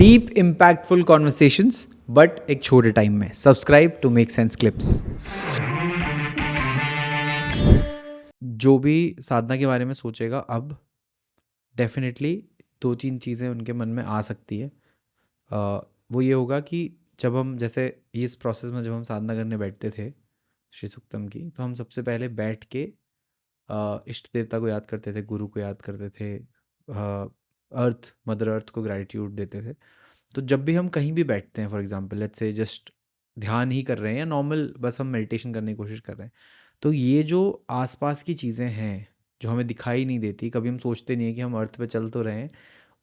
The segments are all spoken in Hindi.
डीप इम्पैक्टफुल कॉन्वर्सेशंस बट एक छोटे टाइम में। Subscribe to make sense clips. जो भी साधना के बारे में सोचेगा अब डेफिनेटली 2-3 चीज़ें उनके मन में आ सकती है। वो ये होगा कि जब हम जैसे इस प्रोसेस में जब हम साधना करने बैठते थे श्री सुक्तम की, तो हम सबसे पहले बैठ के इष्ट देवता को याद करते थे, गुरु को याद करते थे, अर्थ मदर अर्थ को ग्रैटिट्यूड देते थे। तो जब भी हम कहीं भी बैठते हैं, for example let's say just ध्यान ही कर रहे हैं या नॉर्मल बस हम मेडिटेशन करने की कोशिश कर रहे हैं, तो ये जो आसपास की चीज़ें हैं जो हमें दिखाई नहीं देती, कभी हम सोचते नहीं है कि हम अर्थ पे चल तो रहे हैं,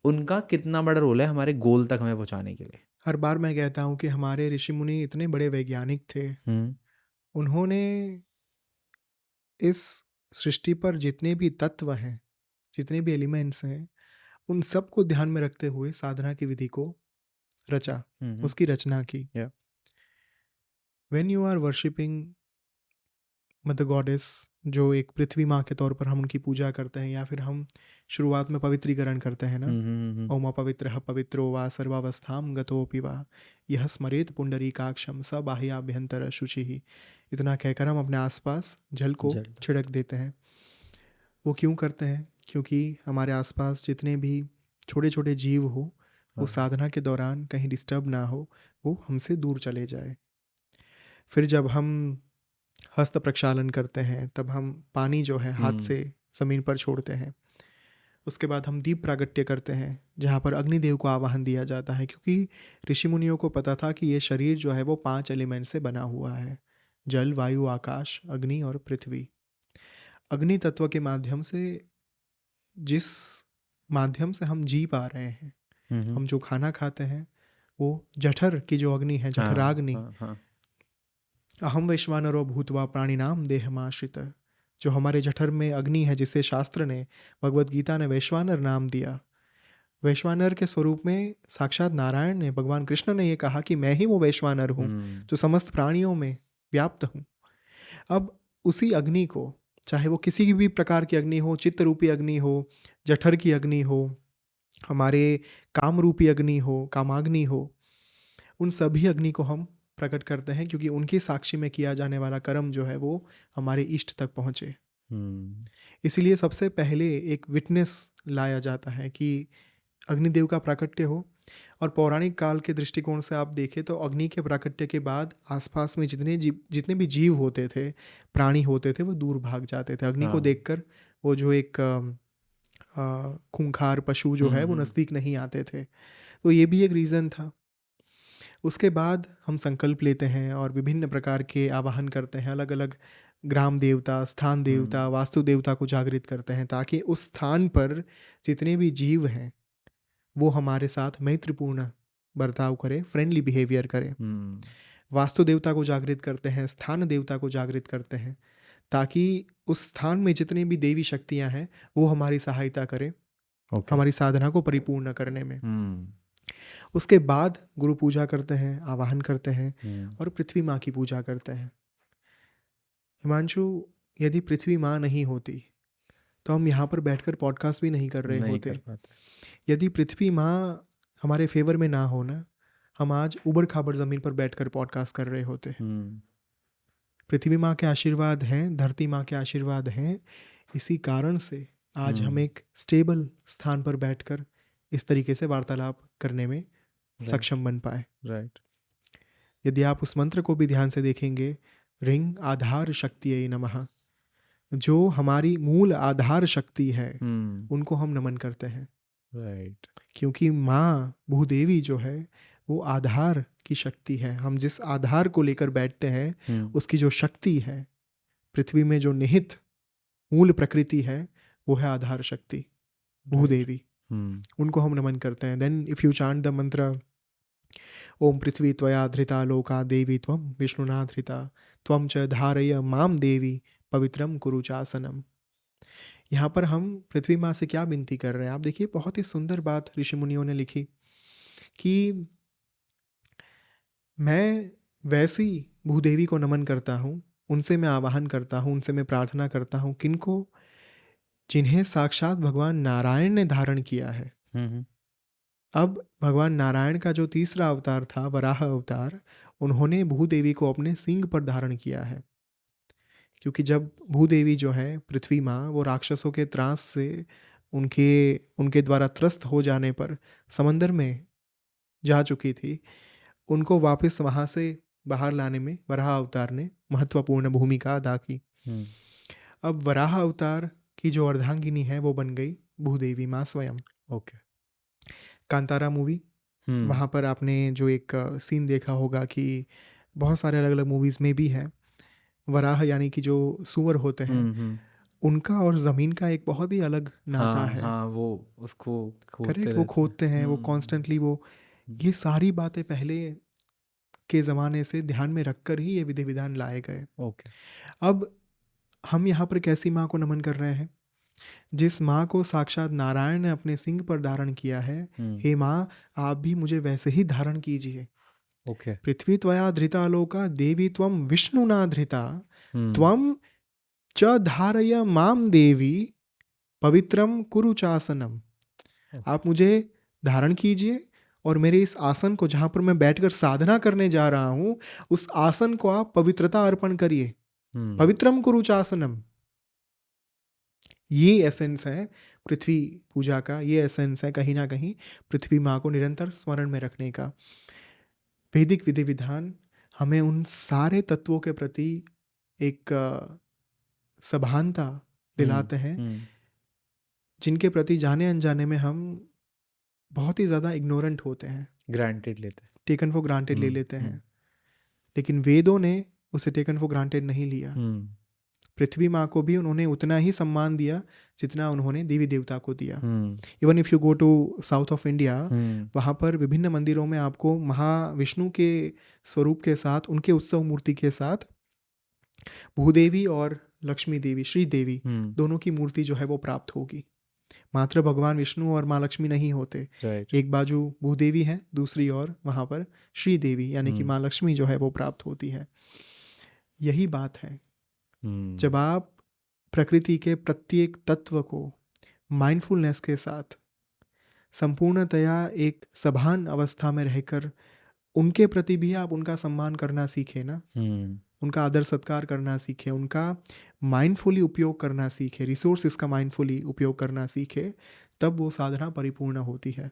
उनका कितना बड़ा रोल है हमारे गोल तक हमें पहुंचाने के लिए। हर बार मैं कहता हूँ कि हमारे ऋषि मुनि इतने बड़े वैज्ञानिक थे। उन्होंने इस सृष्टि पर जितने भी तत्व हैं, जितने भी एलिमेंट्स हैं, उन सब को ध्यान में रखते हुए साधना की विधि को रचा, उसकी रचना की। Yeah. When you are worshipping mother goddess, जो एक पृथ्वी माँ के तौर पर हम उनकी पूजा करते हैं, या फिर हम शुरुआत में पवित्रीकरण करते हैं ना, ओम पवित्र पवित्रो वा सर्वावस्थाम गतोपि वा यह स्मरेत पुंडरीकाक्षम स बाह्याभ्यंतर शुचि, इतना कहकर हम अपने आसपास जल को जल। छिड़क देते हैं। वो क्यों करते हैं? क्योंकि हमारे आसपास जितने भी छोटे छोटे जीव हो, वो हाँ। साधना के दौरान कहीं डिस्टर्ब ना हो, वो हमसे दूर चले जाए। फिर जब हम हस्त प्रक्षालन करते हैं, तब हम पानी जो है हाथ से ज़मीन पर छोड़ते हैं। उसके बाद हम दीप प्रागट्य करते हैं, जहाँ पर अग्निदेव को आवाहन दिया जाता है, क्योंकि ऋषि मुनियों को पता था कि ये शरीर जो है वो 5 एलिमेंट से बना हुआ है: जल, वायु, आकाश, अग्नि और पृथ्वी। अग्नि तत्व के माध्यम से, जिस माध्यम से हम जी पा रहे हैं, हम जो खाना खाते हैं, वो जठर की जो अग्नि है, जठराग्नि, अहम वैश्वानरो भूतवा प्राणिनाम देहमाश्रित, जो हमारे जठर में अग्नि है, जिसे शास्त्र ने, भगवत गीता ने वैश्वानर नाम दिया। वैश्वानर के स्वरूप में साक्षात नारायण ने, भगवान कृष्ण ने ये कहा कि मैं ही वो वैश्वानर हूँ जो समस्त प्राणियों में व्याप्त हूँ। अब उसी अग्नि को, चाहे वो किसी भी प्रकार की अग्नि हो, चित्त रूपी अग्नि हो, जठर की अग्नि हो, हमारे काम रूपी अग्नि हो, कामाग्नि हो, उन सभी अग्नि को हम प्रकट करते हैं, क्योंकि उनकी साक्षी में किया जाने वाला कर्म जो है वो हमारे इष्ट तक पहुँचे। इसीलिए सबसे पहले एक विटनेस लाया जाता है कि अग्निदेव का प्राकट्य हो। और पौराणिक काल के दृष्टिकोण से आप देखें तो अग्नि के प्राकट्य के बाद आसपास में जितने भी जीव होते थे, प्राणी होते थे, वो दूर भाग जाते थे। अग्नि को देखकर वो जो एक खूंखार पशु जो है वो नज़दीक नहीं आते थे। तो ये भी एक रीज़न था। उसके बाद हम संकल्प लेते हैं और विभिन्न प्रकार के आवाहन करते हैं, अलग अलग ग्राम देवता, स्थान देवता, वास्तु देवता को जागृत करते हैं, ताकि उस स्थान पर जितने भी जीव हैं वो हमारे साथ मैत्रीपूर्ण बर्ताव करें, फ्रेंडली बिहेवियर करें। वास्तु देवता को जागृत करते हैं, स्थान देवता को जागृत करते हैं, ताकि उस स्थान में जितनी भी देवी शक्तियां हैं वो हमारी सहायता करें, हमारी साधना को परिपूर्ण करने में। उसके बाद गुरु पूजा करते हैं, आवाहन करते हैं और पृथ्वी माँ की पूजा करते हैं। हिमांशु, यदि पृथ्वी माँ नहीं होती तो हम यहाँ पर बैठकर पॉडकास्ट भी नहीं कर रहे होते। यदि पृथ्वी माँ हमारे फेवर में ना हो ना, हम आज उबड़ खाबड़ ज़मीन पर बैठकर पॉडकास्ट कर रहे होते। पृथ्वी माँ के आशीर्वाद हैं, धरती माँ के आशीर्वाद हैं, इसी कारण से आज हम एक स्टेबल स्थान पर बैठकर इस तरीके से वार्तालाप करने में सक्षम बन पाए। राइट। यदि आप उस मंत्र को भी ध्यान से देखेंगे, रिंग आधार शक्ति नमः, जो हमारी मूल आधार शक्ति है, उनको हम नमन करते हैं। राइट। क्योंकि माँ भूदेवी जो है वो आधार की शक्ति है। हम जिस आधार को लेकर बैठते हैं उसकी जो शक्ति है, पृथ्वी में जो निहित मूल प्रकृति है, वो है आधार शक्ति, भूदेवी। उनको हम नमन करते हैं। Then if you chant the mantra Om पृथ्वी त्वया धृता लोका देवी त्वं विष्णुना धृता त्वं च धारय माम देवी पवित्रम कुरु चासनम। यहाँ पर हम पृथ्वी माँ से क्या विनती कर रहे हैं? आप देखिए, बहुत ही सुंदर बात ऋषि मुनियों ने लिखी कि मैं वैसी भूदेवी को नमन करता हूँ, उनसे मैं आवाहन करता हूँ, उनसे मैं प्रार्थना करता हूँ, किनको? जिन्हें साक्षात भगवान नारायण ने धारण किया है। अब भगवान नारायण का जो तीसरा अवतार था, वराह अवतार, उन्होंने भूदेवी को अपने सींग पर धारण किया है। क्योंकि जब भूदेवी जो है पृथ्वी माँ, वो राक्षसों के त्रास से उनके उनके द्वारा त्रस्त हो जाने पर समंदर में जा चुकी थी, उनको वापस वहाँ से बाहर लाने में वराह अवतार ने महत्वपूर्ण भूमिका अदा की। हम्म, अब वराह अवतार की जो अर्धांगिनी है वो बन गई भूदेवी माँ स्वयं। ओके। कांतारा मूवी, हम्म, वहाँ पर आपने जो एक सीन देखा होगा कि बहुत सारे अलग अलग मूवीज़ में भी है, वराह यानी कि जो सूअर होते हैं, उनका और ज़मीन का एक बहुत ही अलग नाता हाँ है। हाँ, वो उसको खोदते करेक्ट, वो रहते हैं। खोदते हैं, वो कॉन्स्टेंटली वो, ये सारी बातें पहले के ज़माने से ध्यान में रखकर ही ये विधि विधान लाए गए। ओके। अब हम यहाँ पर कैसी माँ को नमन कर रहे हैं? जिस माँ को साक्षात नारायण ने अपने सिंह पर धारण किया है। हे माँ, आप भी मुझे वैसे ही धारण कीजिए। ओके। पृथ्वी त्वया धृता लोका देवी त्वं विष्णुना धृता, हम्म, त्वं च धारय माम देवी पवित्रम कुरु चासनम। ओके। आप मुझे धारण कीजिए और मेरे इस आसन को, जहाँ पर मैं बैठकर साधना करने जा रहा हूँ, उस आसन को आप पवित्रता अर्पण करिए। पवित्रम कुरु चासनम, ये एसेंस है पृथ्वी पूजा का, ये एसेंस है कहीं ना कहीं पृथ्वी माँ को निरंतर स्मरण में रखने का। वैदिक विधि विधान हमें उन सारे तत्वों के प्रति एक सभानता दिलाते हैं, जिनके प्रति जाने अनजाने में हम बहुत ही ज़्यादा इग्नोरेंट होते हैं, ग्रांटेड लेते हैं। टेकन फॉर ग्रांटेड ले लेते हैं। लेकिन वेदों ने उसे टेकन फॉर ग्रांटेड नहीं लिया। पृथ्वी माँ को भी उन्होंने उतना ही सम्मान दिया जितना उन्होंने देवी देवता को दिया। Even if you go to south of India, वहाँ पर विभिन्न मंदिरों में आपको महाविष्णु के स्वरूप के साथ, उनके उत्सव मूर्ति के साथ भूदेवी और लक्ष्मी देवी, श्री देवी, दोनों की मूर्ति जो है वो प्राप्त होगी। मात्र भगवान विष्णु और माँ लक्ष्मी नहीं होते, एक बाजू भूदेवी है, दूसरी ओर वहाँ पर श्री देवी यानी कि माँ लक्ष्मी जो है वो प्राप्त होती है। यही बात है, जब आप प्रकृति के प्रत्येक तत्व को माइंडफुलनेस के साथ संपूर्णतया एक सभान अवस्था में रहकर उनके प्रति भी आप उनका सम्मान करना सीखें ना, उनका आदर सत्कार करना सीखें, उनका माइंडफुली उपयोग करना सीखें, रिसोर्सेज का माइंडफुली उपयोग करना सीखें, तब वो साधना परिपूर्ण होती है।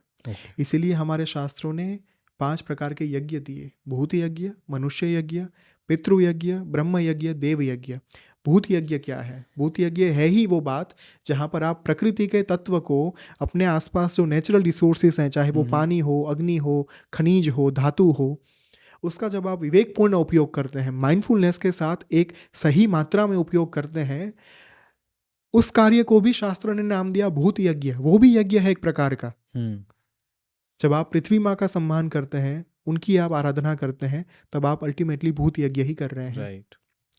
इसीलिए हमारे शास्त्रों ने 5 प्रकार के यज्ञ दिए: भूत यज्ञ, मनुष्य यज्ञ, पितृ यज्ञ, ब्रह्म यज्ञ, देव यज्ञ। भूत यज्ञ क्या है? भूत यज्ञ है ही वो बात जहाँ पर आप प्रकृति के तत्व को, अपने आसपास जो नेचुरल रिसोर्सेज हैं, चाहे वो पानी हो, अग्नि हो, खनिज हो, धातु हो, उसका जब आप विवेकपूर्ण उपयोग करते हैं, माइंडफुलनेस के साथ एक सही मात्रा में उपयोग करते हैं, उस कार्य को भी शास्त्रों ने नाम दिया भूत यज्ञ। वो भी यज्ञ है एक प्रकार का। जब आप पृथ्वी माँ का सम्मान करते हैं, उनकी आप आराधना करते हैं, तब आप अल्टीमेटली भूत यज्ञ ही कर रहे हैं।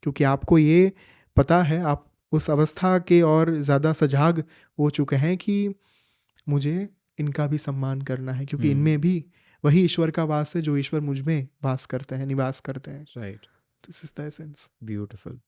क्योंकि आपको ये पता है, आप उस अवस्था के और ज़्यादा सजाग हो चुके हैं कि मुझे इनका भी सम्मान करना है, क्योंकि इनमें भी वही ईश्वर का वास है जो ईश्वर मुझ में वास करते हैं, निवास करते हैं। Right. This is the essence. Beautiful.